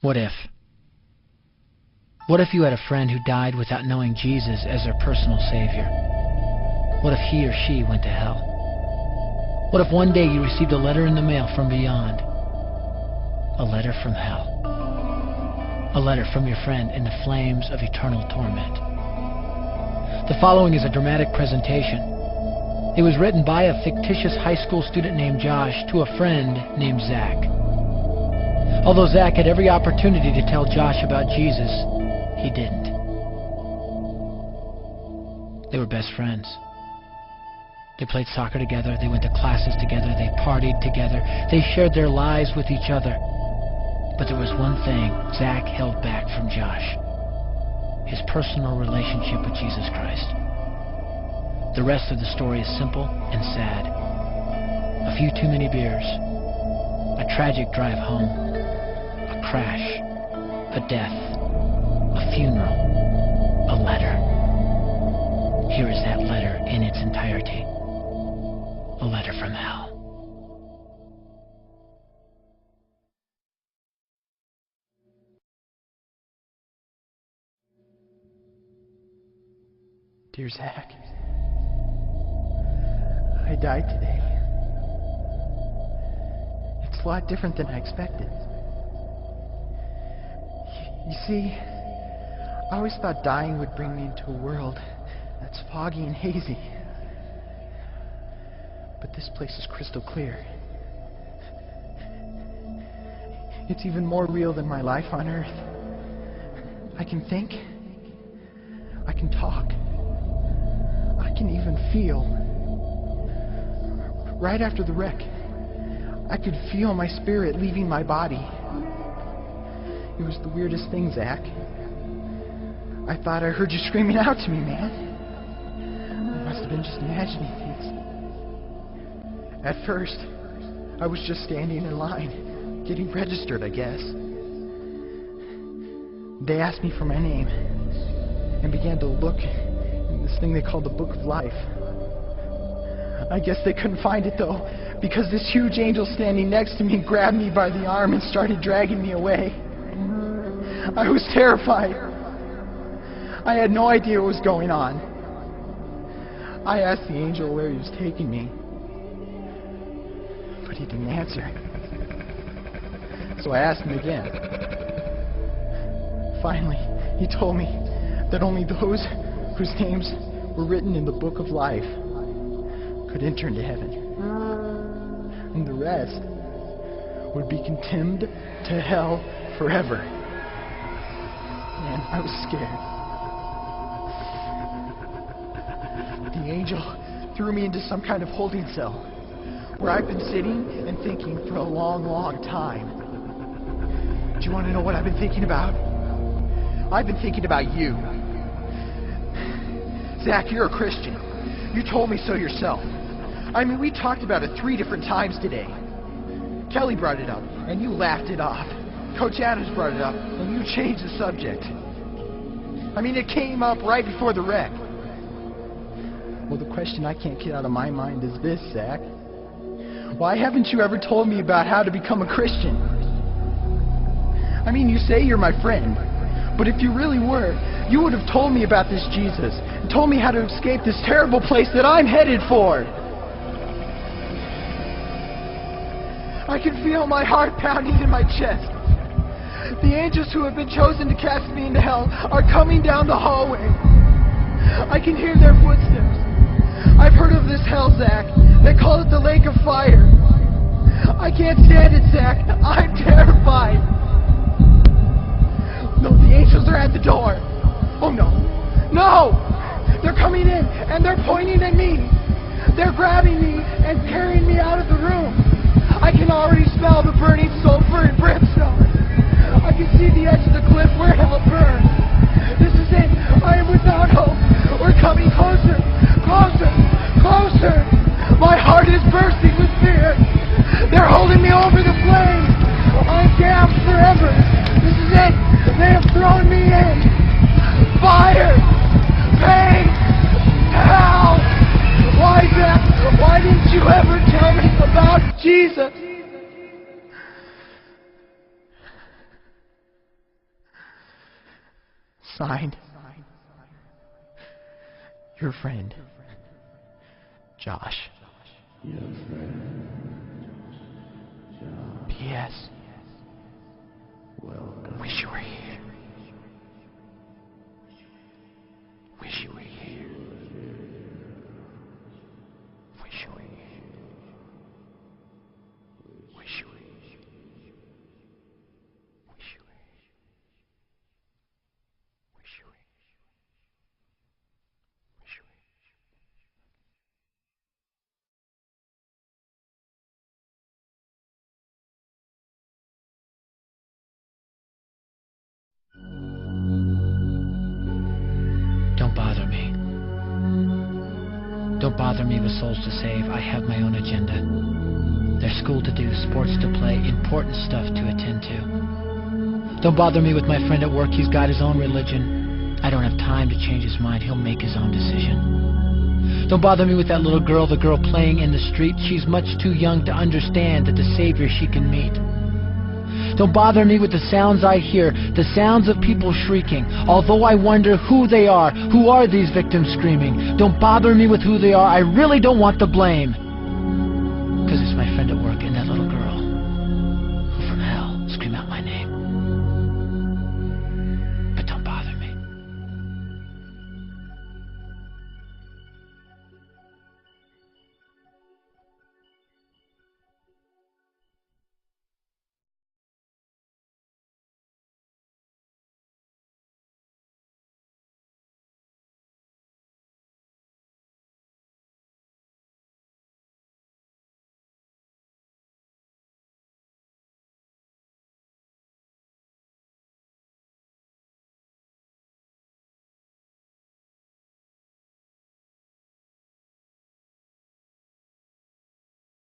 What if? What if you had a friend who died without knowing Jesus as their personal Savior? What if he or she went to hell? What if one day you received a letter in the mail from beyond? A letter from hell. A letter from your friend in the flames of eternal torment. The following is a dramatic presentation. It was written by a fictitious high school student named Josh to a friend named Zach. Although Zach had every opportunity to tell Josh about Jesus, he didn't. They were best friends. They played soccer together, they went to classes together, they partied together, they shared their lives with each other. But there was one thing Zach held back from Josh: his personal relationship with Jesus Christ. The rest of the story is simple and sad. A few too many beers, a tragic drive home, a crash, a death, a funeral, a letter. Here is that letter in its entirety. A letter from hell. Dear Zach, I died today. It's a lot different than I expected. You see, I always thought dying would bring me into a world that's foggy and hazy. But this place is crystal clear. It's even more real than my life on Earth. I can think. I can talk. I can even feel. Right after the wreck, I could feel my spirit leaving my body. It was the weirdest thing, Zach. I thought I heard you screaming out to me, man. I must have been just imagining things. At first, I was just standing in line, getting registered, I guess. They asked me for my name and began to look in this thing they called the Book of Life. I guess they couldn't find it, though, because this huge angel standing next to me grabbed me by the arm and started dragging me away. I was terrified. I had no idea what was going on. I asked the angel where he was taking me, but he didn't answer. So I asked him again. Finally, he told me that only those whose names were written in the Book of Life could enter into heaven. And the rest would be condemned to hell forever. Man, I was scared. The angel threw me into some kind of holding cell where I've been sitting and thinking for a long, long time. Do you want to know what I've been thinking about? I've been thinking about you. Zach, you're a Christian. You told me so yourself. I mean, we talked about it 3 different times today. Kelly brought it up, and you laughed it off. Coach Adams brought it up, and you changed the subject. I mean, it came up right before the wreck. Well, the question I can't get out of my mind is this, Zach. Why haven't you ever told me about how to become a Christian? I mean, you say you're my friend, but if you really were, you would have told me about this Jesus and told me how to escape this terrible place that I'm headed for. I can feel my heart pounding in my chest. The angels who have been chosen to cast me into hell are coming down the hallway. I can hear their footsteps. I've heard of this hell, Zach. They call it the lake of fire. I can't stand it, Zach. I'm terrified. No, the angels are at the door. Oh, no. No! They're coming in, and they're pointing at me. They're grabbing me and carrying me out of the room. I can already smell the burning sulfur and brimstone. I can see the edge of the cliff where hell burns. This is it. I am without hope. We're coming closer. Closer. Closer. My heart is bursting with fear. They're holding me over the flames. I'm damned forever. This is it. They have thrown me in. Fire. Pain. Hell. Why, Zach? Why didn't you ever tell me about Jesus? Signed, your friend, Josh. Your friend, Josh. P.S. Welcome. Wish you were here. Wish you were here. Wish you were here. Wish you were here. Wish you were here. Wish you were here. Wish you were here. Don't bother me. Don't bother me with souls to save. I have my own agenda. There's school to do, sports to play, important stuff to attend to. Don't bother me with my friend at work. He's got his own religion. I don't have time to change his mind. He'll make his own decision. Don't bother me with that little girl, the girl playing in the street. She's much too young to understand that the Savior she can meet. Don't bother me with the sounds I hear, the sounds of people shrieking, although I wonder who they are. Who are these victims screaming? Don't bother me with who they are. I really don't want the blame. Because it's my friend at work and that little